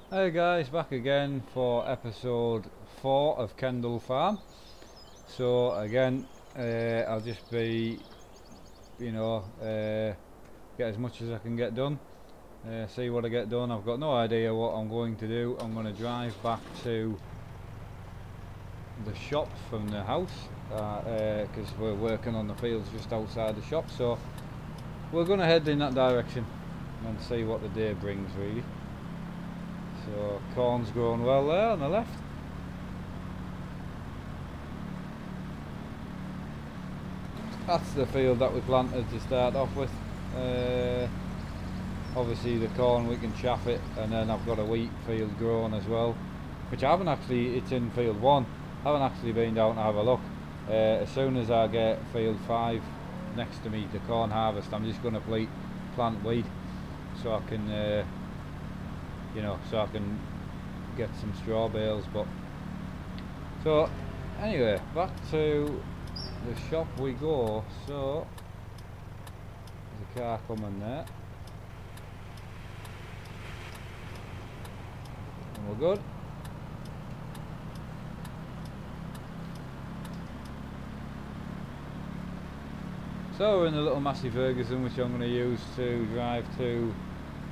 Hey guys, back again for episode 4 of Kendle Farm. So again, I'll just be, get as much as I can get done, see what I get done. I've got no idea what I'm going to do. I'm going to drive back to the shop from the house, because we're working on the fields just outside the shop. So we're going to head in that direction and see what the day brings really. So corn's growing well there on the left. That's the field that we planted to start off with. Obviously the corn we can chaff it, and then I've got a wheat field growing as well, which I haven't actually, it's in field 1. I haven't actually been down to have a look. As soon as I get field 5 next to me, the corn harvest, I'm just going to plant wheat so I can so I can get some straw bales. But so anyway, back to the shop we go. So there's a car coming there, and we're good. So we're in the little Massey Ferguson, which I'm going to use to drive to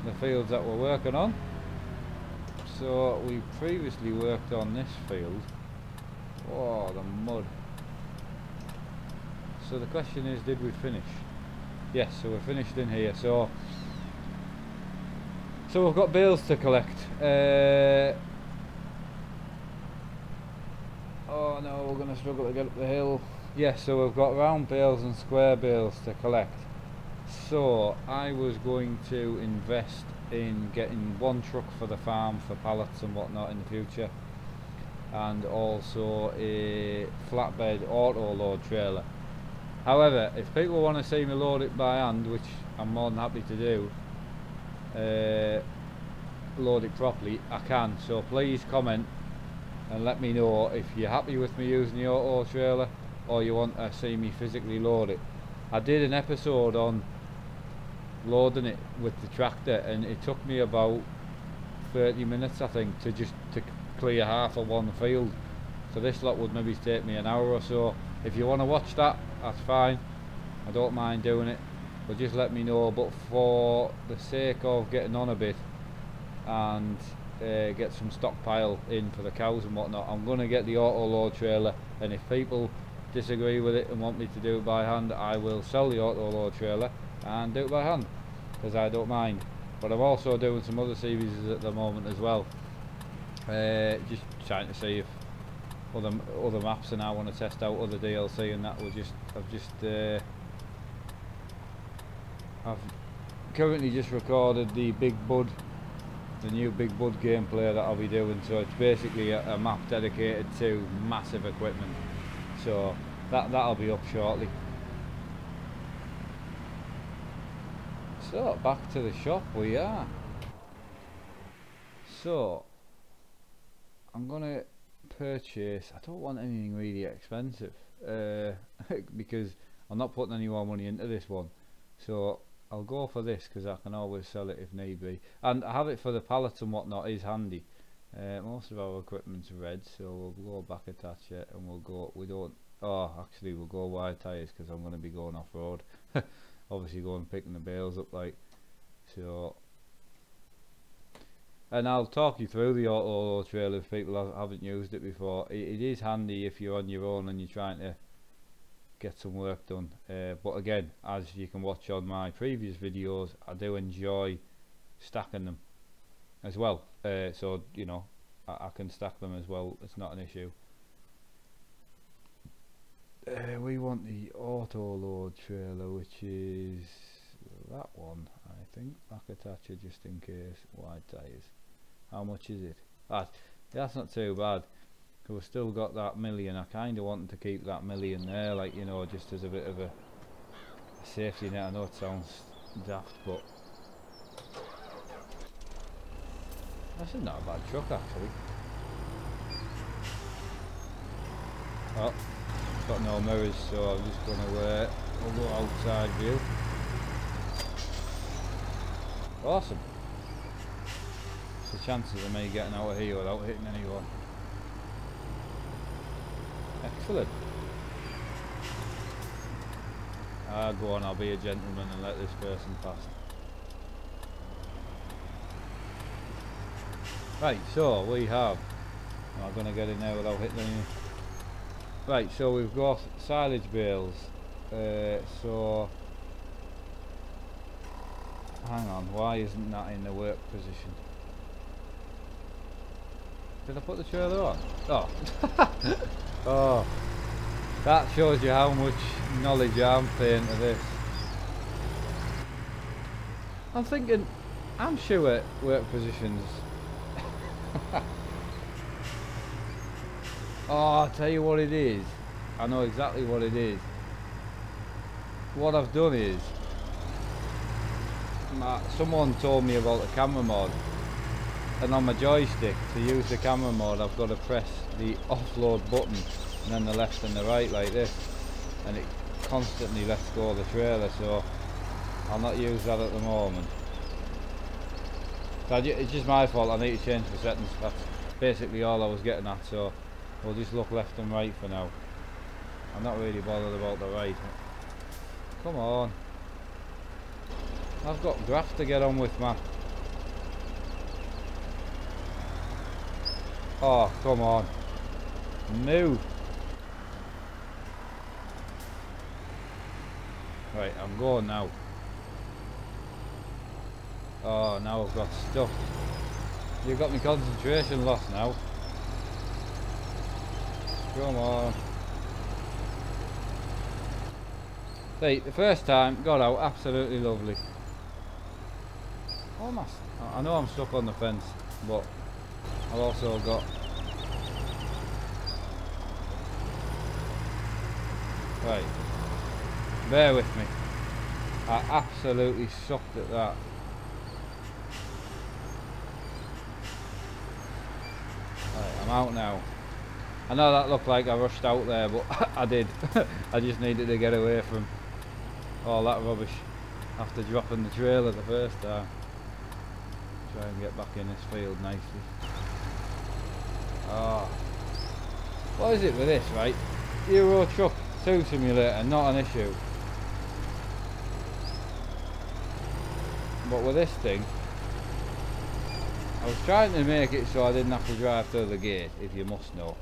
the fields that we're working on. So we previously worked on this field. Oh, the mud. So the question is, did we finish? Yes, so we're finished in here. So we've got bales to collect. Oh no, we're going to struggle to get up the hill. Yes, so we've got round bales and square bales to collect. So I was going to invest in getting one truck for the farm for pallets and whatnot in the future, and also a flatbed auto load trailer. However, if people want to see me load it by hand, which I'm more than happy to do, load it properly, I can. So please comment and let me know if you're happy with me using the auto trailer or you want to see me physically load it. I did an episode on loading it with the tractor, and it took me about 30 minutes I think to clear half of one field. So this lot would maybe take me an hour or so. If you want to watch that, that's fine, I don't mind doing it, but just let me know. But for the sake of getting on a bit and get some stockpile in for the cows and whatnot, I'm going to get the auto load trailer, and if people disagree with it and want me to do it by hand, I will sell the auto load trailer and do it by hand, because I don't mind. But I'm also doing some other series at the moment as well, just trying to see if other maps, and I want to test out other DLC, and that will I've currently just recorded the new Big Bud gameplay that I'll be doing. So it's basically a map dedicated to massive equipment, so that'll be up shortly. So back to the shop we are. So I'm gonna purchase, I don't want anything really expensive, because I'm not putting any more money into this one, so I'll go for this because I can always sell it if need be, and I have it for the pallets and whatnot is handy. Most of our equipment's red, so we'll go back attach it, and we'll go wide tyres because I'm going to be going off road. Obviously going picking the bales up like so. And I'll talk you through the auto load trailer if people haven't used it before. It is handy if you're on your own and you're trying to get some work done. But again, as you can watch on my previous videos, I do enjoy stacking them as well. So you know, I can stack them as well. It's not an issue. We want the auto load trailer, which is that one, I think. Back attacher just in case. Wide tyres. How much is it? That's not too bad. We've still got that million. I kind of wanted to keep that million there, like, you know, just as a bit of a safety net. I know it sounds daft, but that's not a bad truck actually. Oh, it's got no mirrors, so I'm just going to I'll go outside view. Awesome. chances of me getting out of here without hitting anyone. Excellent. Go on, I'll be a gentleman and let this person pass. Right, so we have... I'm going to get in there without hitting any... Right, so we've got silage bales. So... Hang on, why isn't that in the work position? Did I put the trailer on? Oh. Oh. That shows you how much knowledge I'm paying to this. I'm thinking, I'm sure work positions... Oh, I'll tell you what it is. I know exactly what it is. What I've done is... someone told me about the camera mod. And on my joystick, to use the camera mod, I've got to press the offload button and then the left and the right like this, and it constantly lets go of the trailer, so I'll not use that at the moment. So it's just my fault, I need to change the settings. That's basically all I was getting at, so we'll just look left and right for now. I'm not really bothered about the right. Come on. I've got graft to get on with, man. Oh, come on. Move. Right, I'm going now. Oh, now I've got stuck. You've got me concentration lost now. Come on. See, the first time, got out, absolutely lovely. Almost. I know I'm stuck on the fence, but I've also got... Right. Bear with me. I absolutely sucked at that. Right, I'm out now. I know that looked like I rushed out there, but I did. I just needed to get away from all that rubbish after dropping the trailer the first time. Try and get back in this field nicely. Ah. What is it with this, right? Euro Truck 2 Simulator, not an issue. But with this thing, I was trying to make it so I didn't have to drive through the gate, if you must know.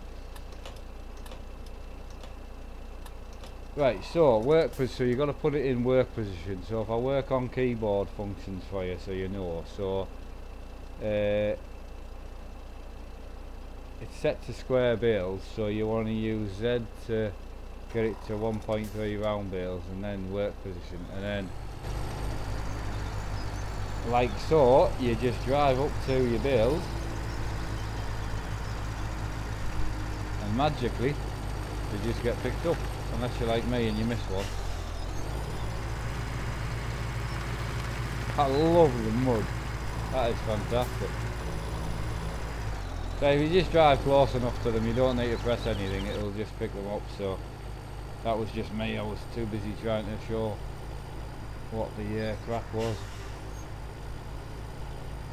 Right, so work position, so you've got to put it in work position. So if I work on keyboard functions for you, so you know. So it's set to square bales, so you want to use Z to get it to 1.3 round bales, and then work position, and then like so, you just drive up to your bales, and magically you just get picked up, unless you're like me and you miss one. I love the mud. That is fantastic. So if you just drive close enough to them, you don't need to press anything, it'll just pick them up. So that was just me, I was too busy trying to show what the crack was.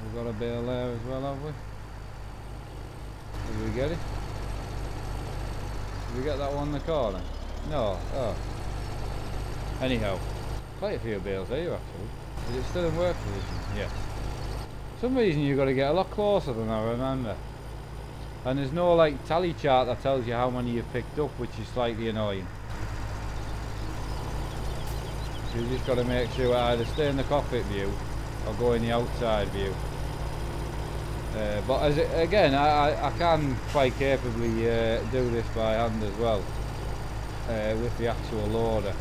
We've got a bale there as well, have we? Did we get it? Did we get that one in the corner? No. Oh. Anyhow, quite a few bales here actually. Is it still in work position? Yes. For some reason you've got to get a lot closer than I remember. And there's no like tally chart that tells you how many you've picked up, which is slightly annoying. So you just got to make sure I either stay in the cockpit view or go in the outside view. But again, I can quite capably do this by hand as well, with the actual loader.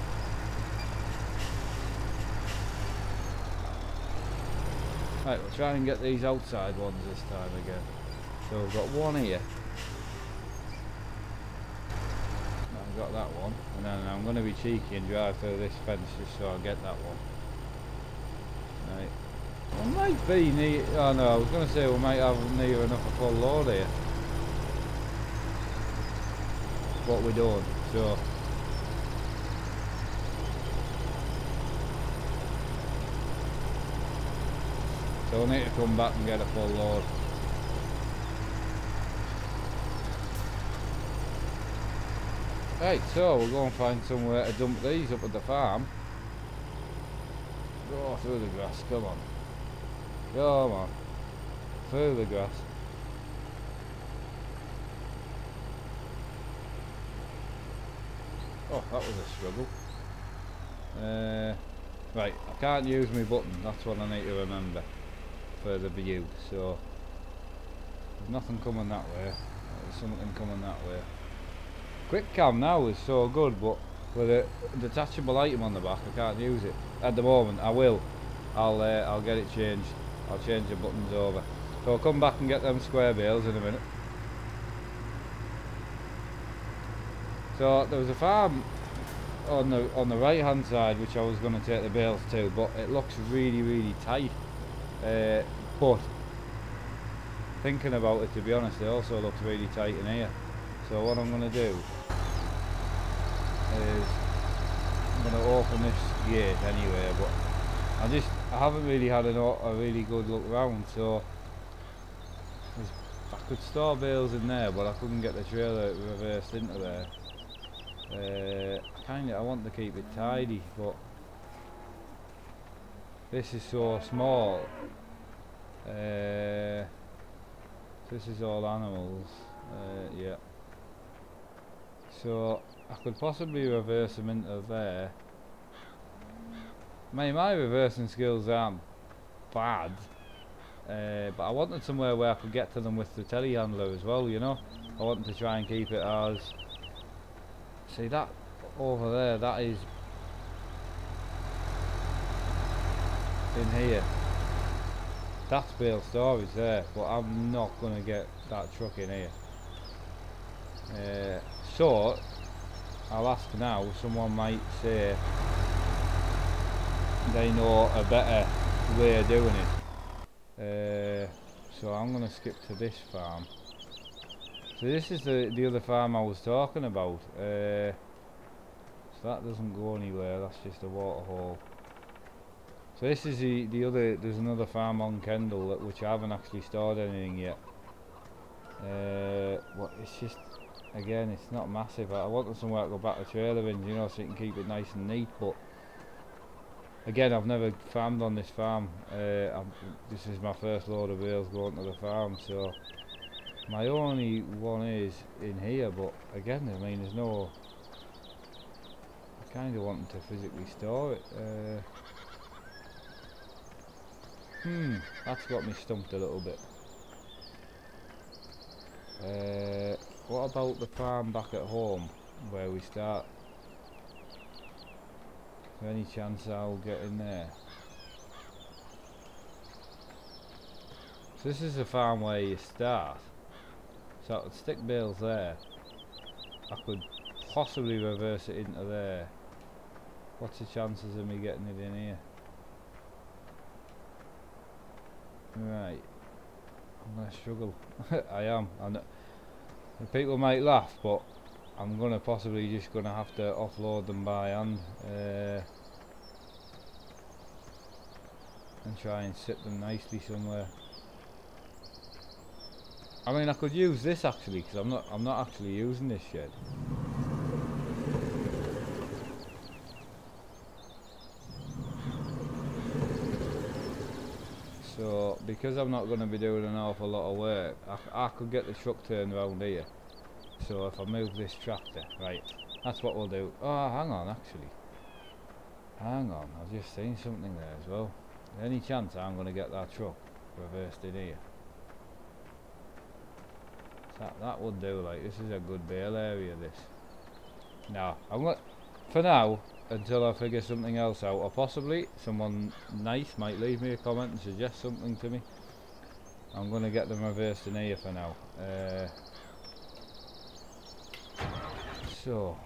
Right, we'll try and get these outside ones this time again. So we've got one here. I've got that one, and then I'm going to be cheeky and drive through this fence just so I get that one. Right. We might be near... Oh no, I was going to say we might have near enough a full load here. But we don't, so... So we'll need to come back and get a full load. Right, so we'll go and find somewhere to dump these up at the farm. Go through the grass, come on. Come on. Through the grass. Oh, that was a struggle. Right, I can't use my button, that's what I need to remember for the view, so there's nothing coming that way, there's something coming that way. Quick cam now is so good, but with a detachable item on the back I can't use it at the moment. I will, I'll get it changed, I'll change the buttons over. So I'll come back and get them square bales in a minute. So there was a farm on the right hand side which I was going to take the bales to, but it looks really tight. But thinking about it, to be honest, it also looks really tight in here. So what I'm going to do is I'm going to open this gate anyway, but I haven't really had a really good look around, so I could store bales in there, but I couldn't get the trailer reversed into there. I want to keep it tidy, but this is so small. This is all animals, yeah. So I could possibly reverse them into there. My reversing skills aren't bad, but I wanted somewhere where I could get to them with the telehandler as well, you know. I wanted to try and keep it as... See that over there, that is in here. That's bale storage there, but I'm not going to get that truck in here. So I'll ask now, someone might say they know a better way of doing it. So I'm going to skip to this farm. So this is the other farm I was talking about. So that doesn't go anywhere, that's just a water hole. So this is the other, there's another farm on Kendle which I haven't actually stored anything yet. Well, it's just, again, it's not massive. I wanted somewhere to go back the trailer in, you know, so you can keep it nice and neat, but again, I've never farmed on this farm. This is my first load of bales going to the farm, so my only one is in here, but again, I mean, there's no... I kind of want to physically store it. That's got me stumped a little bit. What about the farm back at home, where we start? Is there any chance I'll get in there? So this is the farm where you start. So I could stick bales there. I could possibly reverse it into there. What's the chances of me getting it in here? Right. I'm going to struggle. I am. I know. People might laugh, but I'm going to possibly just going to have to offload them by hand. And try and sit them nicely somewhere. I mean, I could use this actually, because I'm not actually using this shed. So because I'm not going to be doing an awful lot of work, I could get the truck turned around here. So if I move this tractor, right, that's what we'll do. Oh, hang on, actually. Hang on, I've just seen something there as well. Any chance I'm going to get that truck reversed in here? That would do, like, this is a good bale area, this. No, I'm going to, for now, until I figure something else out, or possibly someone nice might leave me a comment and suggest something to me. I'm going to get them reversed in here for now. We'll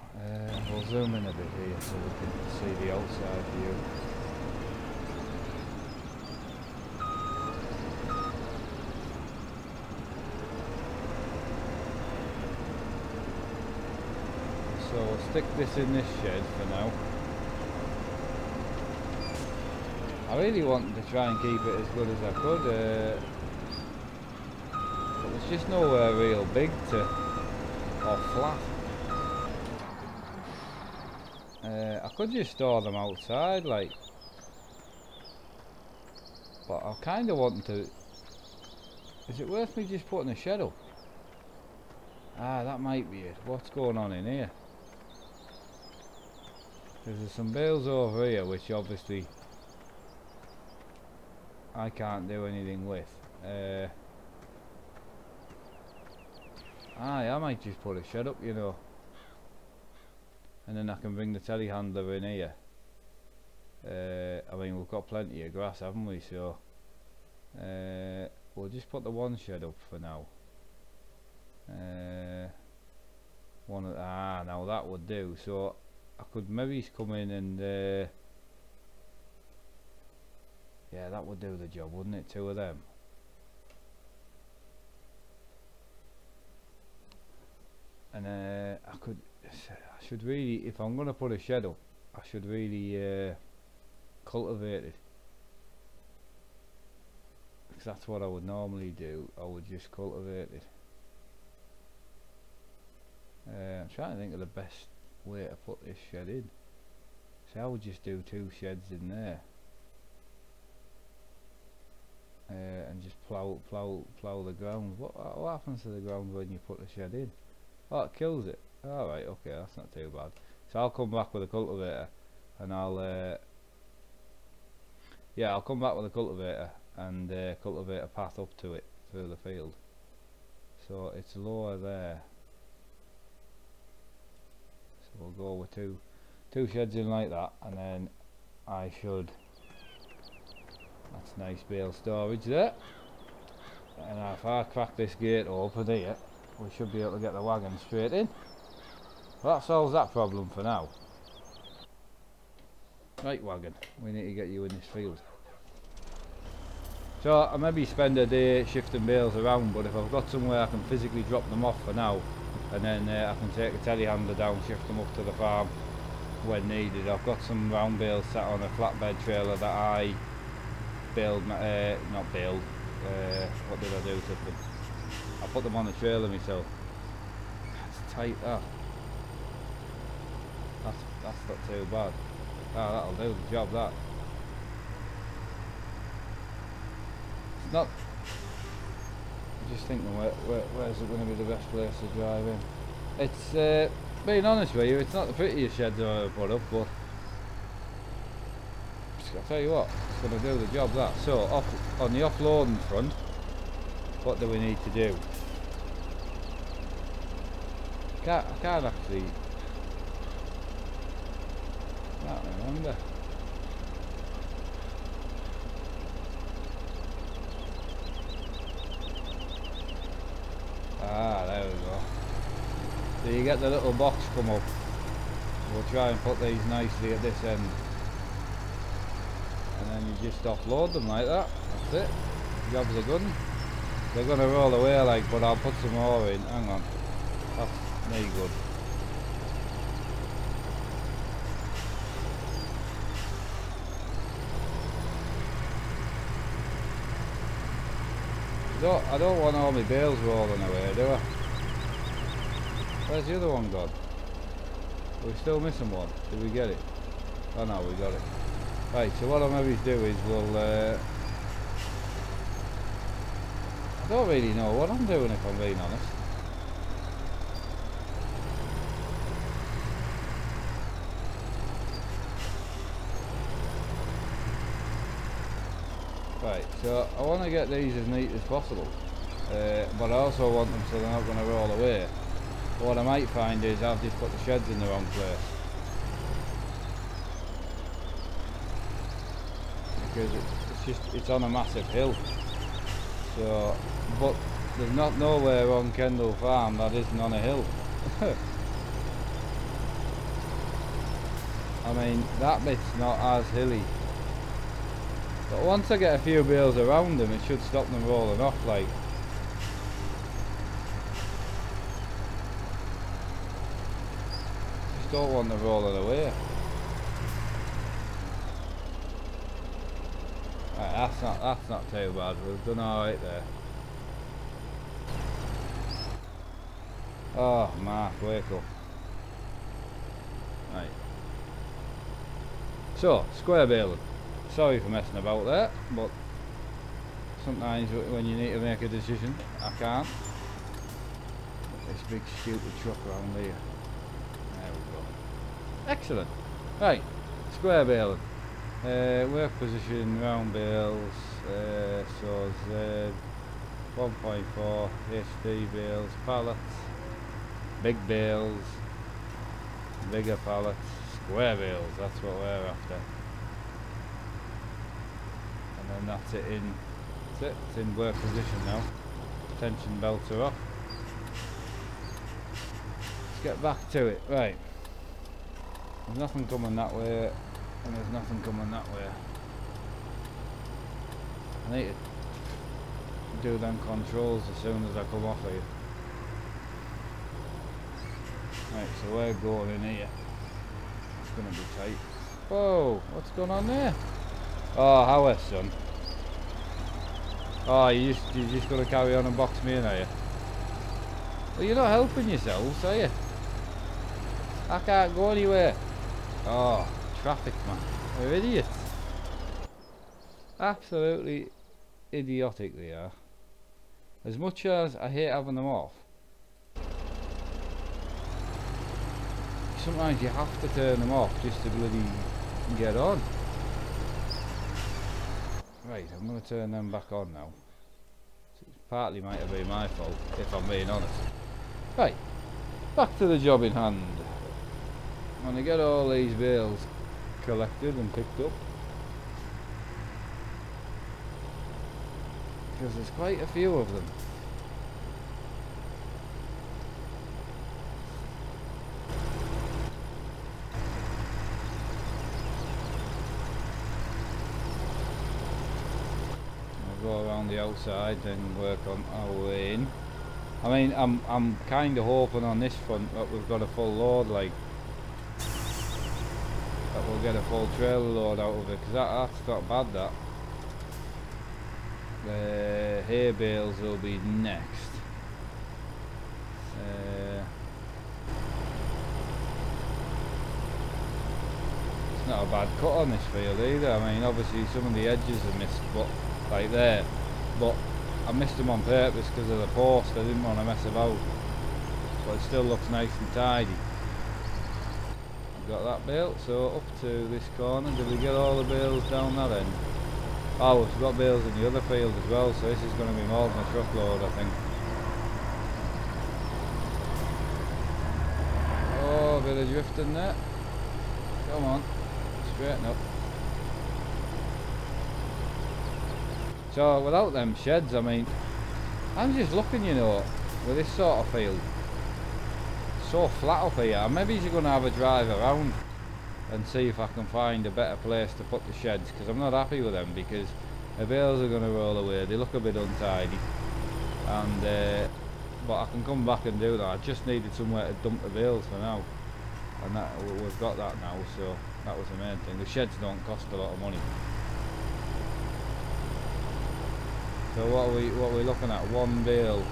zoom in a bit here so we can see the outside view. So we'll stick this in this shed for now. I really wanted to try and keep it as good as I could, but there's just nowhere real big to, or flat. I could just store them outside, like, but I kind of want to. Is it worth me just putting a shed up? Ah, that might be it. What's going on in here? Because there's some bales over here, which obviously I can't do anything with. I might just put a shed up, you know, and then I can bring the telehandler in here. I mean, we've got plenty of grass, haven't we? So we'll just put the one shed up for now. Now that would do. So I could maybe come in and yeah, that would do the job, wouldn't it? Two of them. And I should really, if I'm going to put a shed up, I should really cultivate it, because that's what I would normally do. I would just cultivate it. I'm trying to think of the best way to put this shed in. So I would just do 2 sheds in there, and just plough the ground. What happens to the ground when you put the shed in? Oh, it kills it. Alright, okay, that's not too bad. So I'll come back with a cultivator, and I'll come back with a cultivator and cultivate a path up to it through the field. So it's lower there. So we'll go with two sheds in like that, and then I should. That's nice bale storage there. And if I crack this gate open here, we should be able to get the wagon straight in. Well, that solves that problem for now. Right, wagon, we need to get you in this field. So I maybe spend a day shifting bales around, but if I've got somewhere I can physically drop them off for now, and then I can take a telehandler down, shift them up to the farm when needed. I've got some round bales sat on a flatbed trailer that I bailed, what did I do to them? I put them on the trailer myself. It's tight, that. That's not too bad. That'll do the job, that. It's not. I'm just thinking, where's it going to be the best place to drive in? It's, being honest with you, it's not the prettiest sheds I've ever put up, but I'll tell you what, it's going to do the job, that. So, on the offloading front, what do we need to do? I can't actually. Can't remember. There we go. So you get the little box come up. We'll try and put these nicely at this end, and then you just offload them like that. That's it. Job's a good one. They're going to roll away like, but I'll put some more in. Hang on. That's me good. I don't want all my bales rolling away, do I? Where's the other one gone? Are we still missing one? Did we get it? Oh no, we got it. Right, so what I'll maybe do is we'll I don't really know what I'm doing, if I'm being honest. Right, so I want to get these as neat as possible, but I also want them so they're not going to roll away. But what I might find is I've just put the sheds in the wrong place, because it's on a massive hill. So, but there's nowhere on Kendle Farm that isn't on a hill. I mean, that bit's not as hilly. But once I get a few bales around them, it should stop them rolling off, like. Just don't want them rolling away. Right, that's not too bad. We've done alright there. Oh, Mark, wake up. Right. So, square baling. Sorry for messing about there, but sometimes when you need to make a decision, I can't. This big stupid truck around here. There we go. Excellent. Right, square baling. Work position, round bales, so Z, 1.4, HD bales, pallets, big bales, bigger pallets, square bales, that's what we're after. And then that's it in, it's in work position now. Tension belts are off. Let's get back to it, right. There's nothing coming that way, and there's nothing coming that way. I need to do them controls as soon as I come off here. Right, so we're going in here. It's going to be tight. Whoa, what's going on there? Oh, how son? Oh, you're just going to carry on and box me in, are you? Well, you're not helping yourselves, are you? I can't go anywhere. Oh, traffic, man. They're idiots. Absolutely idiotic they are. As much as I hate having them off, sometimes you have to turn them off just to bloody get on. Right, I'm going to turn them back on now. So it partly might have been my fault, if I'm being honest. Right, back to the job in hand. I'm going to get all these bales collected and picked up, because there's quite a few of them. I'll go around the outside, then work on our way in. I mean, I'm kind of hoping on this front that we've got a full load, like that we'll get a full trailer load out of it, because that's not bad. That the hay bales will be next. It's not a bad cut on this field either. I mean, obviously some of the edges are missed, but like there, but I missed them on purpose because of the post. I didn't want to mess about, but it still looks nice and tidy. Got that bale, so up to this corner. Did we get all the bales down that end? Oh, we've got bales in the other field as well, so this is going to be more than a truckload, I think. Oh, a bit of drifting there. Come on, straighten up. So without them sheds, I mean, I'm just looking, you know, with this sort of field. So flat up here. Maybe you're going to have a drive around and see if I can find a better place to put the sheds, because I'm not happy with them, because the bales are going to roll away. They look a bit untidy, and but I can come back and do that. I just needed somewhere to dump the bales for now, and that we've got that now, so that was the main thing. The sheds don't cost a lot of money. So what are we looking at? One bale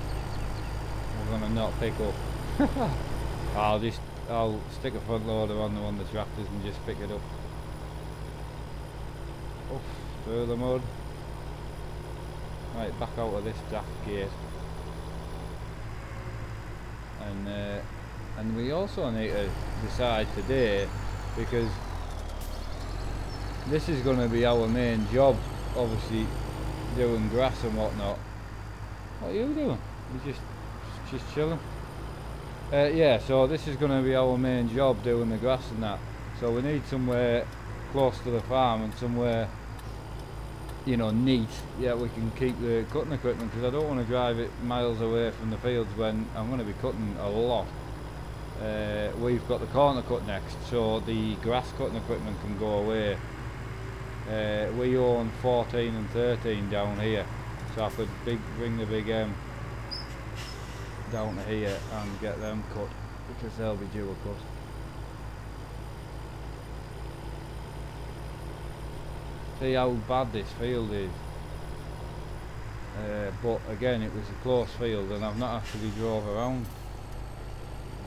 we're going to not pick up. I'll stick a front loader on one of the tractors and just pick it up. Oof, through the mud. Right, back out of this daft gate. And we also need to decide today, because this is going to be our main job, obviously doing grass and whatnot. What are you doing? You're just chilling? Yeah, so this is going to be our main job, doing the grass and that. So we need somewhere close to the farm and somewhere, you know, neat. Yeah, we can keep the cutting equipment, because I don't want to drive it miles away from the fields when I'm going to be cutting a lot. We've got the corner cut next, so the grass cutting equipment can go away. We own 14 and 13 down here, so I could bring the big M down to here and get them cut, because they'll be due a cut. See how bad this field is. But again, it was a close field, and I've not actually drove around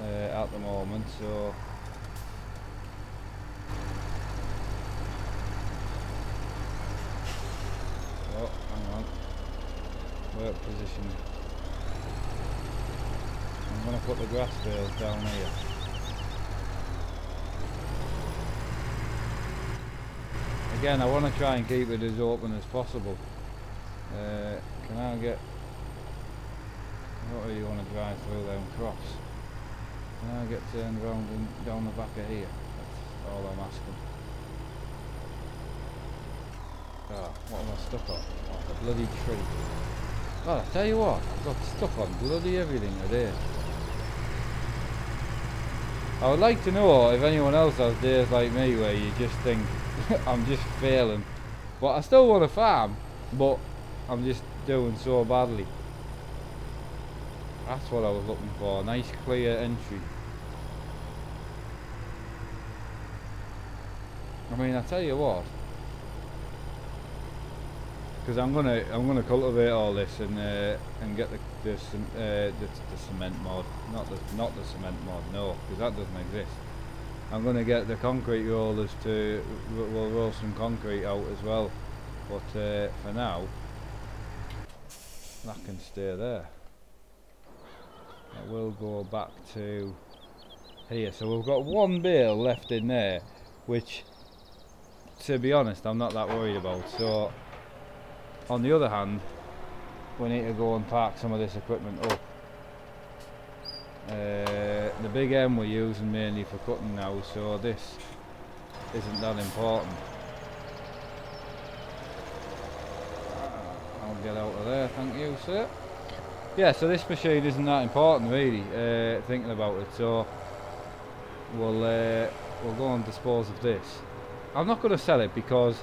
at the moment, so work position. I'm going to put the grass bales down here. Again, I want to try and keep it as open as possible. Can I get... I don't really want to drive through them crops. Can I get turned around and down the back of here? That's all I'm asking. Ah, what am I stuck on? Oh, the bloody tree. Well, I tell you what, I've got stuck on bloody everything today. I would like to know if anyone else has days like me where you just think I'm just failing, but I still want to farm, but I'm just doing so badly. That's what I was looking for, a nice clear entry. I mean, I tell you what, because I'm gonna cultivate all this and get the cement mod, not the cement mod, no, because that doesn't exist. I'm gonna get the concrete rollers to we'll roll some concrete out as well, but for now that can stay there. I will go back to here. So we've got one bale left in there, which, to be honest, I'm not that worried about. So on the other hand, we need to go and park some of this equipment up. The big M we're using mainly for cutting now, so this isn't that important. I'll get out of there, thank you, sir. Yeah, so this machine isn't that important really, thinking about it, so we'll go and dispose of this. I'm not going to sell it because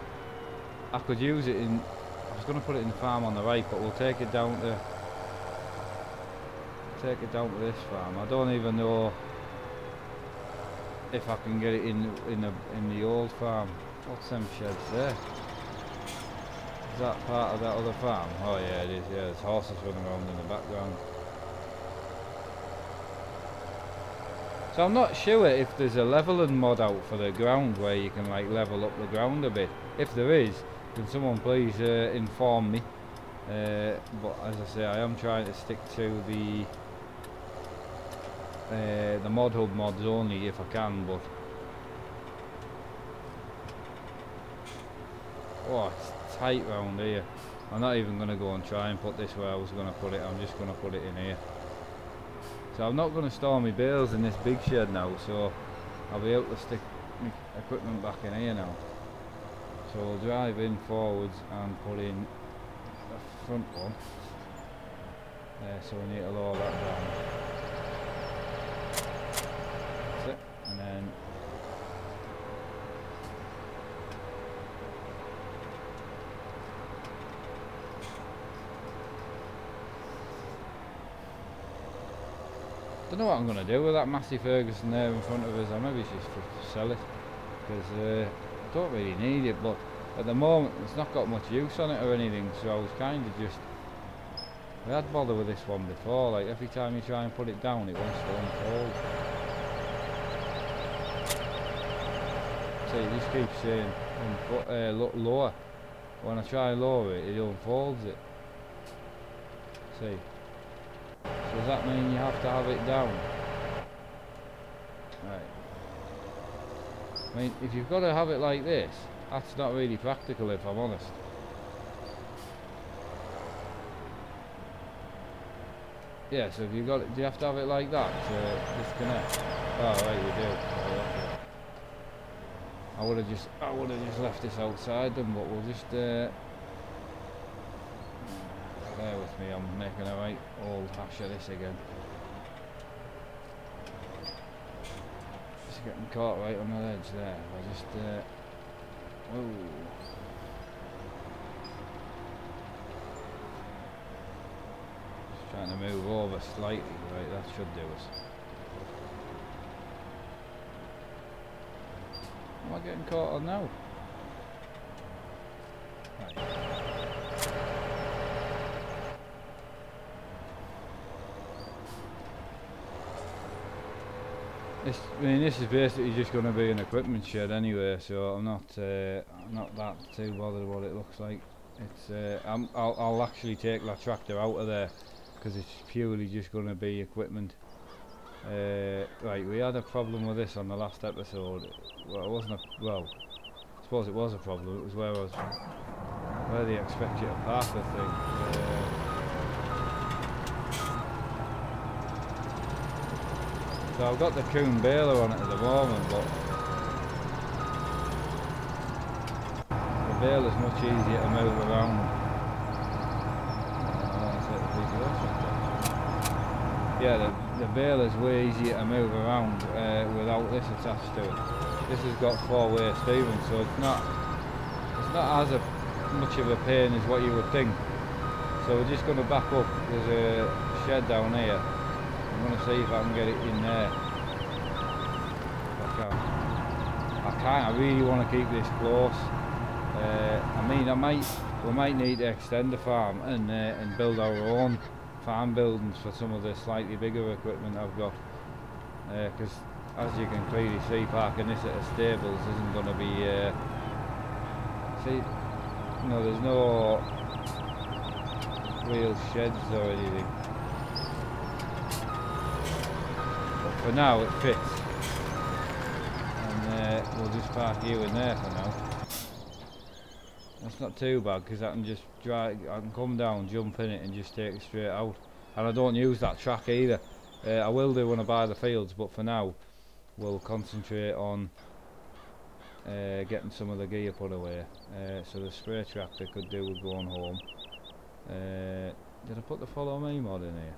I could use it in, I was going to put it in the farm on the right, but we'll take it down to this farm. I don't even know if I can get it in the old farm. What's them sheds there? Is that part of that other farm? Oh yeah, it is. Yeah, there's horses running around in the background. So I'm not sure if there's a leveling mod out for the ground where you can like level up the ground a bit. If there is, can someone please inform me? But as I say, I am trying to stick to the mod hub mods only if I can. But oh, it's tight round here. I'm not even going to go and try and put this where I was going to put it. I'm just going to put it in here. So I'm not going to store my bales in this big shed now, so I'll be able to stick my equipment back in here now. So we'll drive in forwards and put in the front one. So we need to lower that down. That's it. And then don't know what I'm going to do with that Massey Ferguson there in front of us. I maybe just sell it because I don't really need it, but at the moment it's not got much use on it or anything, so I was kind of just, I had bother with this one before, like every time you try and put it down it wants to unfold. So you just keep saying look lower. When I try and lower it, it unfolds it. See? So does that mean you have to have it down? Right. I mean, if you've got to have it like this, that's not really practical if I'm honest. Yeah, so if you've got it, do you have to have it like that to disconnect? Oh right, you do. Oh, okay. I would have just left this outside then, but we'll just bear with me, I'm making a right old hash of this again. Just getting caught right on the edge there. I'll just oh. Just trying to move over slightly, right, that should do us. Am I getting caught on now? Right. I mean, this is basically just going to be an equipment shed anyway, so I'm not that too bothered what it looks like. It's I'll actually take that tractor out of there because it's purely just going to be equipment. Right, we had a problem with this on the last episode. Well, it wasn't a, well, I suppose it was a problem. It was where they expect you to park the thing. So I've got the Coon baler on it at the moment, but the bale is much easier to move around. Yeah, the bale is way easier to move around without this attached to it. This has got four-way steering, so it's not as much of a pain as what you would think. So we're just going to back up. There's a shed down here. I'm going to see if I can get it in there. I can't. I really want to keep this close. I mean, we might need to extend the farm and build our own farm buildings for some of the slightly bigger equipment I've got. Because as you can clearly see, parking this at a stables isn't going to be. See, no, there's no real sheds or anything. But for now, it fits. We'll just park you in there for now. That's not too bad because I can just drive. I can come down, jump in it, and just take it straight out. And I don't use that track either. I will do when I buy the fields, but for now, we'll concentrate on getting some of the gear put away. So the spray tractor could do with going home. Did I put the follow me mod in here?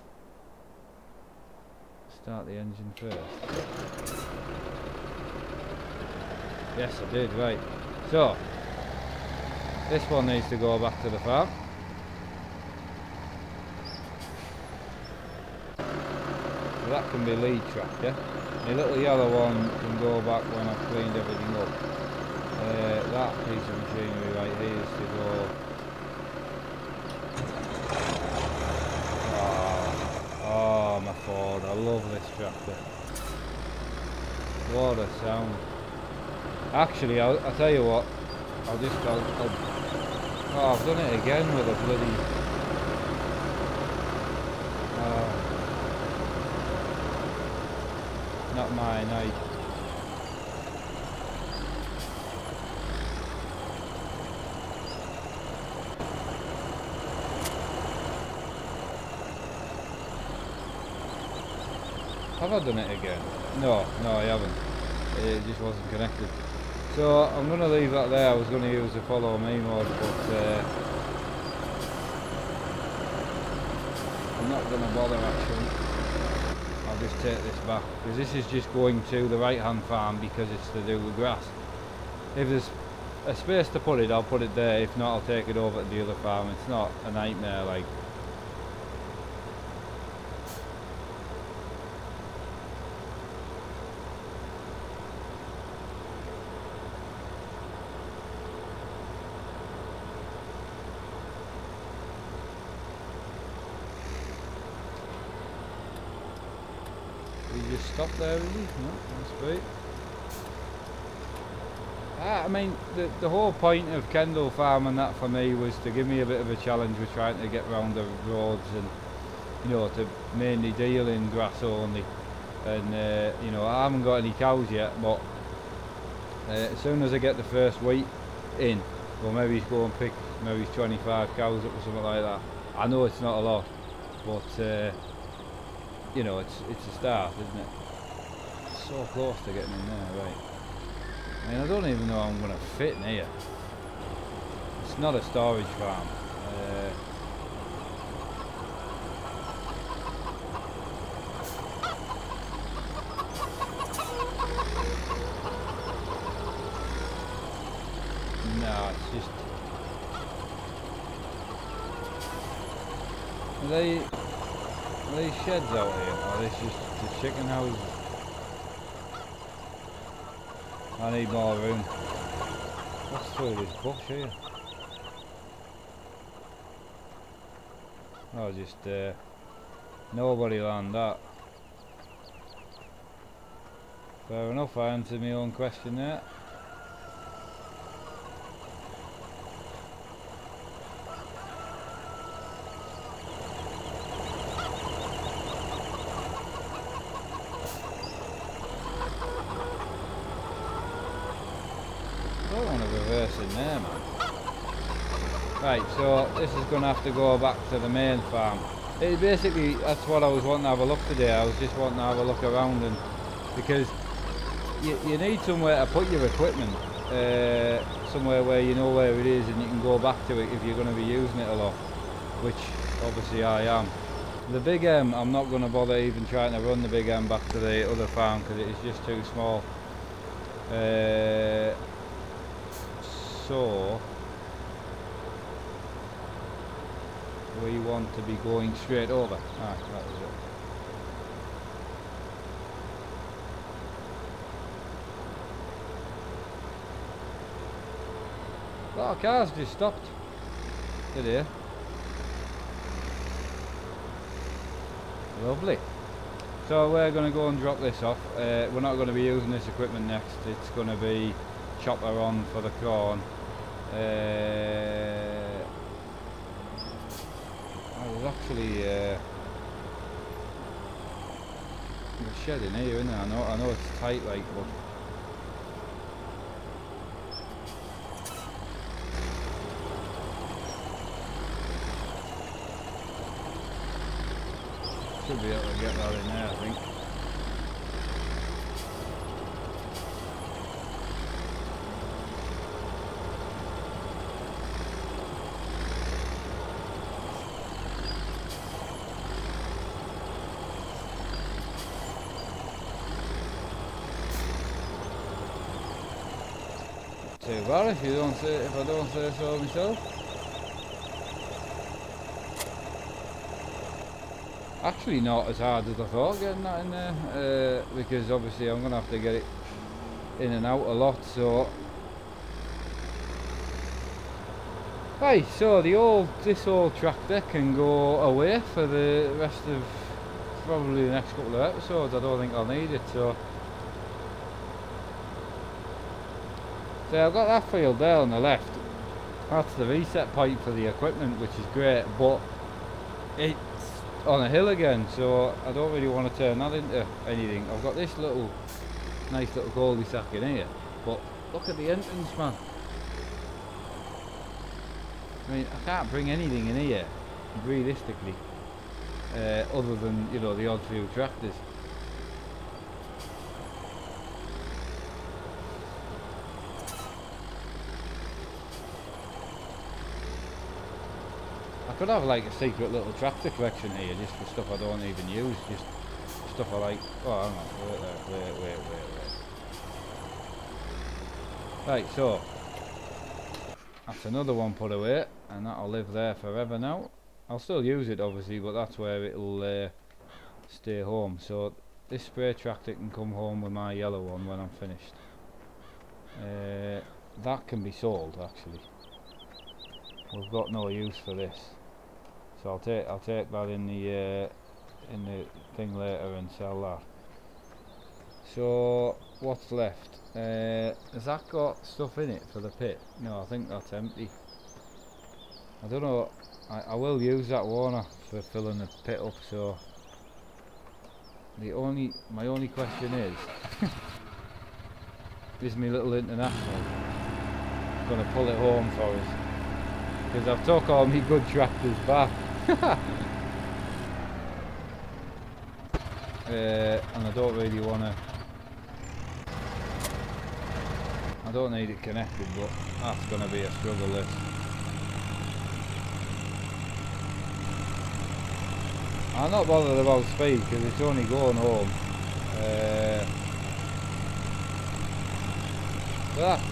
Start the engine first. Yes, I did, right. So, this one needs to go back to the farm. So that can be lead tractor. The little yellow one can go back when I've cleaned everything up. That piece of machinery right here is to go. Oh, my Ford, I love this tractor. What a sound. Actually, I'll tell you what, oh, I've done it again with a bloody, not mine, have I done it again? No, I haven't. It just wasn't connected. So I'm going to leave that there. I was going to use the follow me mode, but I'm not going to bother actually. I'll just take this back because this is just going to the right hand farm because it's to do with grass. If there's a space to put it, I'll put it there. If not, I'll take it over to the other farm. It's not a nightmare like. You just stop there, really? No, that's great. I mean, the whole point of Kendle farming that for me was to give me a bit of a challenge with trying to get round the roads and, you know, to mainly deal in grass only. And, you know, I haven't got any cows yet, but as soon as I get the first wheat in, well, maybe go and pick maybe 25 cows up or something like that. I know it's not a lot, but you know, it's a start, isn't it? It's so close to getting in there, right? I mean, I don't even know how I'm going to fit in here. It's not a storage farm. No, it's just. Are these sheds out here? Or are these just the chicken houses? I need more room. What's through this bush here? Oh, just nobody land that. Fair enough, I answered my own question there. reverse in there, man. Right, so this is going to have to go back to the main farm. Basically, that's what I was wanting to have a look today. I was just wanting to have a look around, and because you need somewhere to put your equipment, somewhere where you know where it is and you can go back to it if you're going to be using it a lot, which obviously I am. The big M, I'm not going to bother even trying to run the big M back to the other farm because it is just too small. So we want to be going straight over. Ah, that was it. A lot of cars just stopped today. Lovely. So we're going to go and drop this off. We're not going to be using this equipment next. It's going to be chopper on for the corn. There's actually a shed in here, isn't there? I know it's tight, like, but should be able to get that in there, I think. Too bad if you don't say, if I don't say so myself. Actually not as hard as I thought getting that in there, because obviously I'm going to have to get it in and out a lot, so... Right, so this old tractor can go away for the rest of probably the next couple of episodes. I don't think I'll need it, so... So I've got that field there on the left. That's the reset pipe for the equipment, which is great, but it's on a hill again, so I don't really want to turn that into anything. I've got this nice little cul-de-sac in here, but look at the entrance, man. I mean, I can't bring anything in here realistically, other than, you know, the odd few tractors. I could have like a secret little tractor collection here just for stuff I don't even use, just stuff I like. Oh, hang on, wait. Right, so that's another one put away, and that'll live there forever now. I'll still use it obviously, but that's where it'll stay home. So this spray tractor can come home with my yellow one when I'm finished. That can be sold actually. We've got no use for this. So I'll take that in the thing later and sell that. So what's left? Has that got stuff in it for the pit? No, I think that's empty. I don't know. I will use that water for filling the pit up. So my only question is my little international gonna pull it home for us? Because I've took all my good tractors back. And I don't really want to... I don't need it connected, but that's going to be a struggle, this. I'm not bothered about speed because it's only going home. That's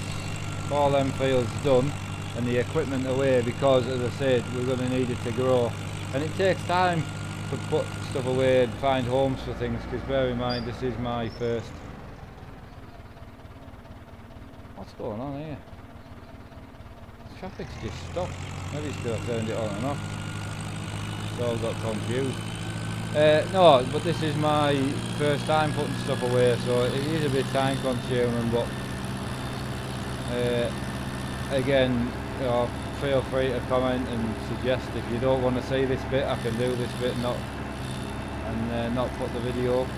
all them fields done. And the equipment away, because as I said, we're going to need it to grow, and it takes time to put stuff away and find homes for things, because bear in mind this is my first... What's going on here? The traffic's just stopped. Maybe it's because I turned it on and off, so I got confused. No, but this is my first time putting stuff away, so it is a bit time consuming, but again, you know, feel free to comment and suggest if you don't want to see this bit. I can do this bit and not put the video up.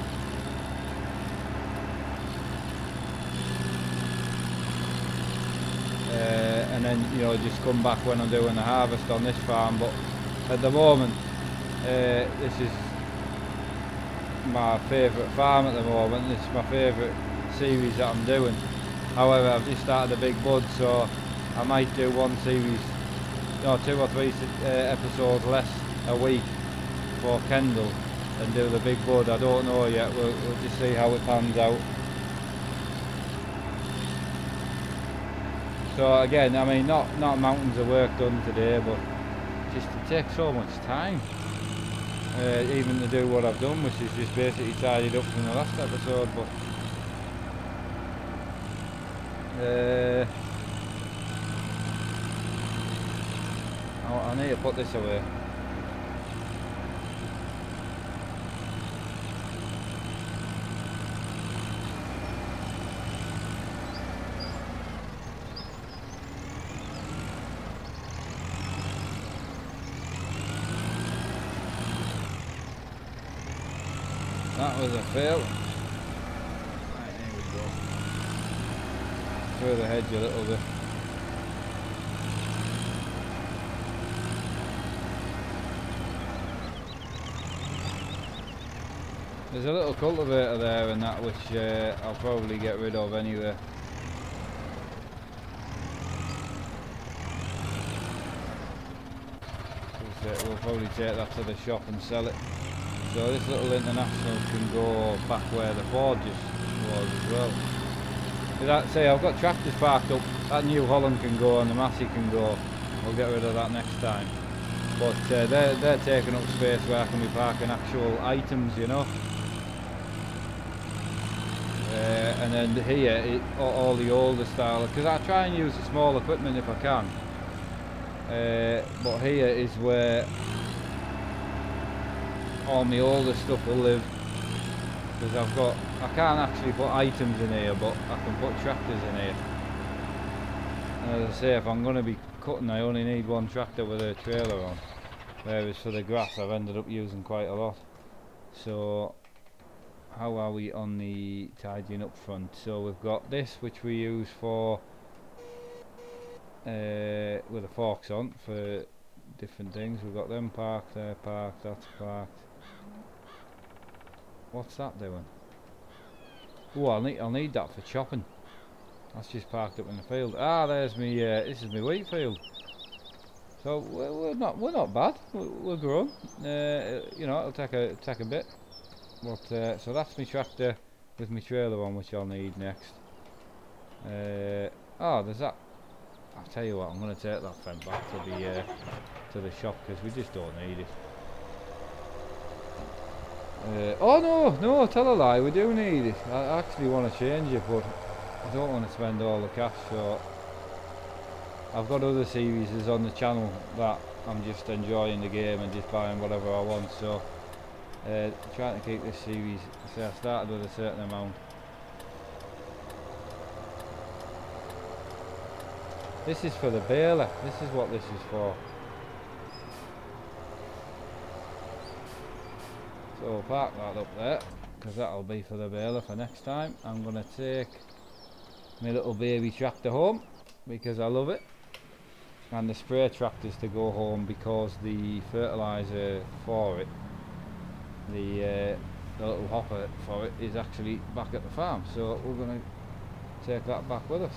and then just come back when I'm doing the harvest on this farm. But at the moment, this is my favourite farm at the moment. This is my favourite series that I'm doing. However, I've just started a big bud, so I might do one series, 2 or 3 episodes less a week for Kendle and do the big bud. I don't know yet. We'll just see how it pans out. So again, I mean, not mountains of work done today, but just it takes so much time, even to do what I've done, which is just basically tidied up from the last episode. But I need to put this away. That was a fail. Right, here we go. Through the hedge a little bit. There's a little cultivator there and that, which I'll probably get rid of anyway. We'll probably take that to the shop and sell it. So this little International can go back where the Ford just was as well. Did I say I've got tractors parked up? That New Holland can go and the Massey can go. We'll get rid of that next time. But they're taking up space where I can be parking actual items, and then here, all the older style, because I try and use the small equipment if I can. But here is where all my older stuff will live, because I can't actually put items in here, but I can put tractors in here. And as I say, if I'm going to be cutting, I only need one tractor with a trailer on, whereas for the grass I've ended up using quite a lot. So how are we on the tidying up front? So we've got this, which we use for with the forks on for different things. We've got them parked, they're parked, that's parked. What's that doing? Oh, I'll need that for chopping. That's just parked up in the field. Ah, there's me. This is my wheat field. So we're not bad. We're growing. It'll take a bit. But so that's my tractor with my trailer on, which I'll need next. There's that. I'll tell you what. I'm going to take that fence back to the shop, because we just don't need it. Oh no, tell a lie, we do need it. I actually want to change it, but I don't want to spend all the cash. So I've got other series on the channel that I'm just enjoying the game and just buying whatever I want. So trying to keep this series, so I started with a certain amount. This is for the baler. This is what this is for. So we'll park that up there, because that'll be for the baler for next time. I'm going to take my little baby tractor home, because I love it, and the spray tractors to go home, because the fertiliser for it, the little hopper for it, is actually back at the farm. So we're going to take that back with us.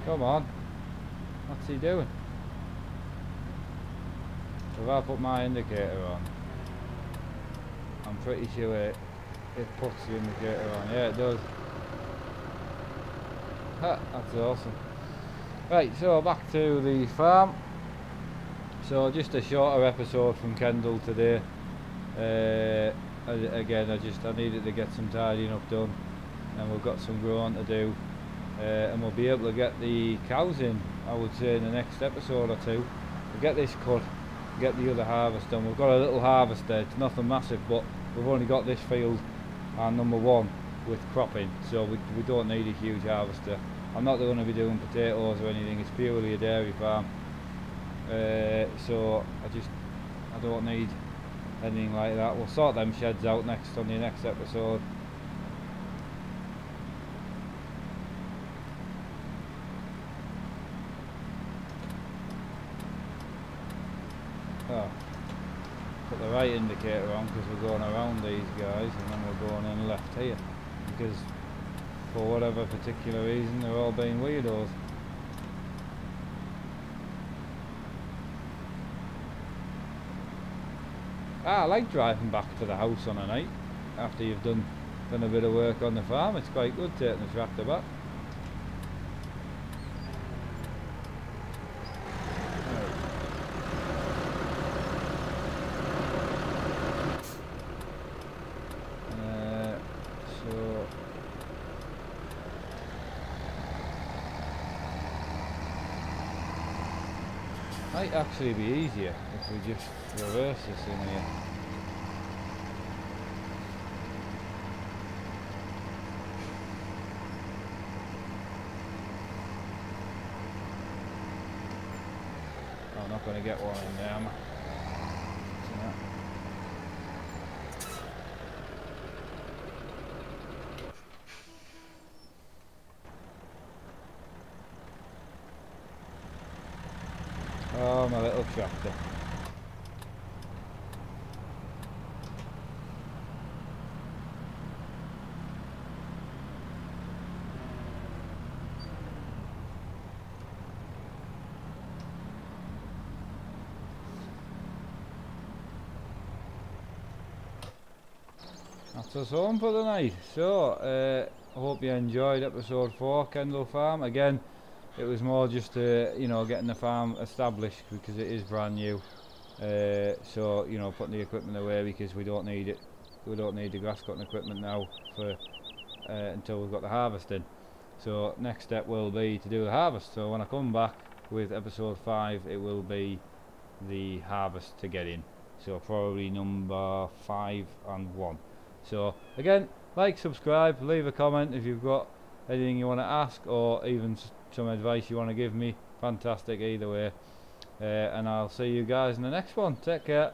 Come on, what's he doing? So if I put my indicator on, I'm pretty sure it puts the indicator on. Yeah, it does. Ha, that's awesome. Right, so back to the farm. So just a shorter episode from Kendle today. Again, I needed to get some tidying up done, and we've got some growing to do. And we'll be able to get the cows in I would say in the next episode or two, we'll get this cut, get the other harvest done. We've got a little harvester, it's nothing massive, but we've only got this field and number one with cropping, so we don't need a huge harvester. I'm not going to be doing potatoes or anything, it's purely a dairy farm. So I don't need anything like that. We'll sort them sheds out next on the next episode. Oh, put the right indicator on because we're going around these guys, and then we're going in left here because for whatever particular reason they're all being weirdos. I like driving back to the house on a night after you've done a bit of work on the farm. It's quite good taking the tractor back. Might actually be easier if we just reverse this in here. I'm not going to get one in there, am I? Oh, my little tractor. That's us home for the night. So, I hope you enjoyed episode 4, Kendle Farm. Again, it was more just you know, getting the farm established because it is brand new. So, you know, putting the equipment away because we don't need it. We don't need the grass cutting equipment now for until we've got the harvest in. So next step will be to do the harvest. So when I come back with episode 5, it will be the harvest to get in. So probably number 5 and 1. So again, like, subscribe, leave a comment if you've got anything you want to ask or even some advice you want to give me. Fantastic either way. And I'll see you guys in the next one. Take care.